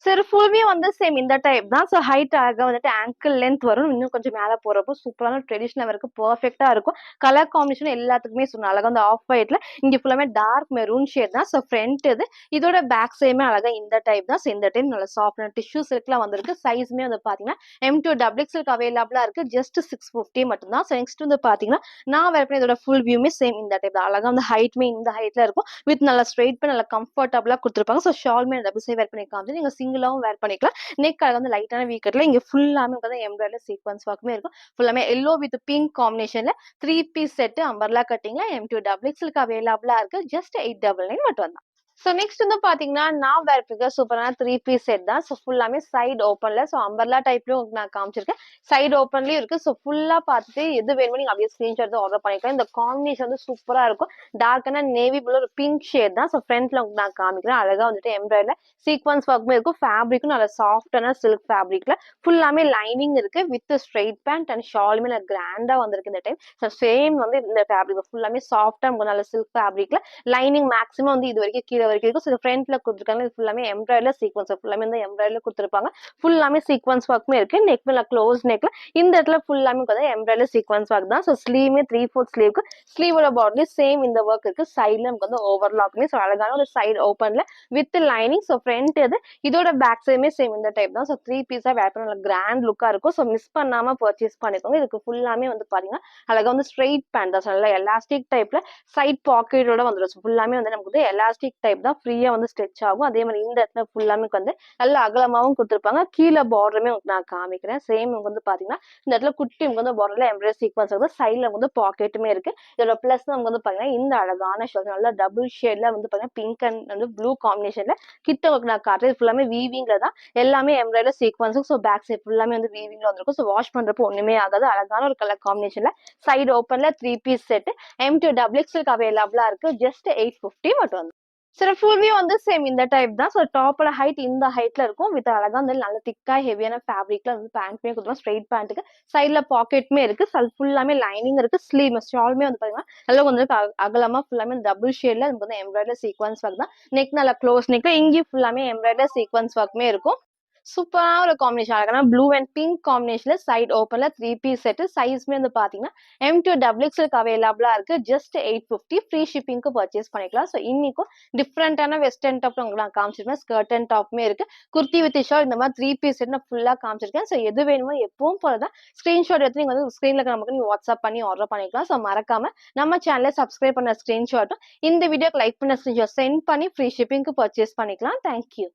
சரி, ஃபுல் வியூ வந்து சேம் இந்த டைப் தான். ஸோ ஹைட் அழகா வந்துட்டு ஆங்கிள் லென்த் வரும். இன்னும் கொஞ்சம் மேல போறப்போ சூப்பரான ட்ரெடிஷனல் ஒர்க் பெர்ஃபெக்ட்டா இருக்கும். கலர் காம்பினேஷன் எல்லாத்துக்குமே சொன்னேன். அழகா வந்து ஆஃப் ஒயிட்ல இங்க ஃபுல்லாமே டார்க் மெரூன் ஷேட் தான். ஸோ ஃப்ரண்ட் இது. இதோட பேக் சைடுமே அழகா இந்த டைப் தான். ஸோ இந்த டைம் நல்ல சாஃப்டான டிஷ்யூ சில்க்ல வந்திருக்கு. சைஸ்மே வந்து பாத்தீங்கன்னா M2 டபுள் எக்ஸ்எல்க்கு அவைலபிளா இருக்கு. ஜஸ்ட் 650 மட்டும் தான். ஸோ நெக்ஸ்ட் வந்து பாத்தீங்கன்னா நான் வேர் பண்ண இதோட ஃபுல் வியூமே சேம் இந்த டைப் தான். அழகா வந்து ஹைட்மே இந்த ஹைட்ல இருக்கும். வித் நல்லா ஸ்ட்ரெயிட் பண்ணி நல்லா கம்ஃபர்டபுளா கொடுத்துருப்பாங்க. ஸோ ஷால்மே டபுள் சைடு வேர் பண்ணி காமிச்சு நீங்க சிங்கிளாவும் வேர் பண்ணிக்கலாம். நெக் அழகா வந்து லைட்டான வீ கட்ல இங்க ஃபுல்லாமே வந்து எம்ப்ராய்டரி சீக்வன்ஸ் ஒர்க்குமே இருக்கும். ஃபுல்லாமே எல்லோ வித் பிங்க் காம்பினேஷன்ல 3 பீஸ் செட் அம்பர்லா கட்டிங்ல M2 டபுள் எக்ஸ்எல்க்கு அவைலபிளா இருக்கு. ஜஸ்ட் 899 மட்டும் தான். ஸோ நெக்ஸ்ட் வந்து பாத்தீங்கன்னா நான் வேர் பண்ணிருக்க சூப்பரான 3 பீஸ் செட் தான். ஸோ ஃபுல்லாமே சைடு ஓப்பன்ல. ஸோ அம்பர்லா டைப்லயும் உங்களுக்கு நான் காமிச்சிருக்கேன். சைடு ஓப்பன்லயும் இருக்கு. ஸோ ஃபுல்லா பார்த்துட்டு எது வேணுமோ நீங்க அப்படியே ஸ்கிரீன்ஷாட் ஆர்டர் பண்ணிக்கலாம். இந்த காம்பினேஷன் வந்து சூப்பரா இருக்கும். டார்க்கான நேவி ப்ளூ ஒரு பிங்க் ஷேட் தான். ஸோ ஃப்ரண்ட்ல உங்களுக்கு நான் காமிக்கிறேன். அழகா வந்துட்டு எம்ப்ராய்டரில சீக்வன்ஸ் ஒர்க்குமே இருக்கும். ஃபேப்ரிக்கும் நல்ல சாஃப்டான சில்க் ஃபேப்ரிக்ல ஃபுல்லாமே லைனிங் இருக்கு. வித் ஸ்ட்ரெயிட் பேண்ட் அண்ட் ஷாலுமே நல்ல கிராண்டா வந்திருக்கு இந்த டைம். ஸோ சேம் வந்து இந்த ஃபேப்ரிக் ஃபுல்லாமே சாஃப்டா நல்ல சில்க் ஃபேப்ரிக்ல லைனிங் மேக்ஸிமம் வந்து இது வரைக்கும் கீழே வரைக்கும் இருக்கும். ஸோ ஃப்ரண்ட்ல கொடுத்துருக்காங்க. இது ஃபுல்லாமே எம்ப்ராய்டரில சீக்வன்ஸ் ஃபுல்லாமே வந்து எம்ப்ராய்டரில கொடுத்துருப்பாங்க. ஃபுல்லாமே சீக்வன்ஸ் ஒர்க்குமே இருக்கு. நெக் மேல க்ளோஸ் நெக்ல இந்த இடத்துல ஃபுல்லாமே வந்து எம்ப்ராய்டரி சீக்வன்ஸ் ஒர்க் தான். ஸோ ஸ்லீவ்மே 3/4 ஸ்லீவ்க்கு ஸ்லீவோட பார்டர்லயும் சேம் இந்த ஒர்க் இருக்கு. சைட்ல நமக்கு வந்து ஓவர்லாக்மே. ஸோ அழகான ஒரு சைடு ஓப்பன்ல வித் லைனிங். ஸோ ஃப்ரண்ட் இது இதோட பேக் சைடுமே சேம் இந்த டைப் தான். ஸோ 3 பீஸா வேர் பண்ண கிராண்ட் லுக்கா இருக்கும். ஸோ மிஸ் பண்ணாம பர்ச்சேஸ் பண்ணிக்கோங்க. இதுக்கு ஃபுல்லாமே வந்து பாத்தீங்கன்னா அழகா வந்து ஸ்ட்ரெயிட் பேண்ட் தான். நல்ல எலாஸ்டிக் டைப்ல சைட் பாக்கெட்டோட வந்துடும். ஃபுல்லாமே வந்து நமக்கு வந்து எலாஸ்டிக் டைப் தான். ஃப்ரீயா வந்து ஸ்ட்ரெச் ஆகும். அதே மாதிரி இந்த இடத்துல ஃபுல்லாமே வந்து நல்ல அகலமாவும் கொடுத்துருப்பாங்க. கீழே பார்டருமே நான் காமிக்கிறேன். சேம் வந்து பாத்தீங்கன்னா இந்த இடத்துல குட்டி வந்து பார்டர்ல எம்ப்ராய்டரி சீக்வன்ஸ் இருக்கு. சைட்ல வந்து பாக்கெட்டுமே இருக்கு. இதோட பிளஸ் நமக்கு வந்து பாத்தீங்கன்னா இந்த அழகான ஷர்ட் நல்ல டபுள் ஷேட்ல வந்து பாத்தீங்கன்னா பிங்க் அண்ட் வந்து ப்ளூ காம்பினேஷன்ல கிட்ட உங்களுக்கு நான் காட்டுறது ஃபுல்லாமே வீவிங்ல தான். எல்லாமே எம்ப்ராய்டரி சீக்வன்ஸும். ஸோ பேக் சைட் ஃபுல்லாமே வந்து வீவிங்ல வந்திருக்கும். ஸோ வாஷ் பண்றப்போ ஒண்ணுமே ஆகாது. அழகான ஒரு கலர் காம்பினேஷன்ல சைடு ஓப்பன்ல 3 பீஸ் செட் M2 டபுள் எக்ஸ்எல்க்கு அவைலபிளா இருக்கு. ஜஸ்ட் 850 மட்டும். சரி, ஃபுல் வியூ வந்து சேம் இந்த டைப் தான். ஸோ டாப்போட ஹைட் இந்த ஹைட்ல இருக்கும். வித் அழகா வந்து நல்ல திக்கா ஹெவியான ஃபேப்ரிக்ல வந்து பேண்ட்மே கொடுத்துருவோம். ஸ்ட்ரெயிட் பேண்ட்டுக்கு சைட்ல பாக்கெட்டுமே இருக்கு. ஃபுல்லாமே லைனிங் இருக்கு. ஸ்லீவ் ஷாலுமே வந்து பாத்தீங்கன்னா நல்லா கொஞ்சம் அகலமா ஃபுல்லாமே டபுள் ஷேட்ல நமக்கு வந்து எம்ப்ராய்டரி சீக்வன்ஸ் ஒர்க் தான். நெக் நல்லா க்ளோஸ் நெக். இங்கேயும் ஃபுல்லாமே எம்ப்ராய்டரி சீக்வன்ஸ் ஒர்க்குமே இருக்கும். சூப்பரான ஒரு காம்பினேஷன். அழகான ப்ளூ அண்ட் பிங்க் காம்பினேஷன்ல சைட் ஓப்பன்ல 3 பீஸ் செட். சைஸ்மே வந்து பாத்தீங்கன்னா M2 டபுள் எக்ஸ்எல்க்கு அவைலபிளா இருக்கு. ஜஸ்ட் 850. ஃப்ரீ ஷிப்பிங்க்கு பர்ச்சேஸ் பண்ணிக்கலாம். ஸோ இன்னைக்கும் டிஃப்ரெண்டான வெஸ்டர்ன் டாப் உங்களுக்கு நான் காமிச்சிருக்கேன். ஸ்கர்ட் அண்ட் டாப்மே இருக்கு. குர்த்தி வித் ஷால் இந்த மாதிரி 3 பீஸ் செட் நான் ஃபுல்லா காமிச்சிருக்கேன். ஸோ எது வேணுமோ எப்பவும் போலதான் ஸ்கிரீன்ஷாட் எடுத்து நீங்க வந்து ஸ்கிரீன்ல நமக்கு நீங்க வாட்ஸ்அப் பண்ணி ஆர்டர் பண்ணிக்கலாம். ஸோ மறக்காம நம்ம சேனலை சப்ஸ்கிரைப் பண்ண ஸ்கிரீன்ஷாட்டும் இந்த வீடியோக்கு லைக் பண்ண ஸ்கிரீன்ஷாட் சென்ட் பண்ணி ஃப்ரீ ஷிப்பிங்க்கு பர்ச்சேஸ் பண்ணிக்கலாம். தேங்க்யூ.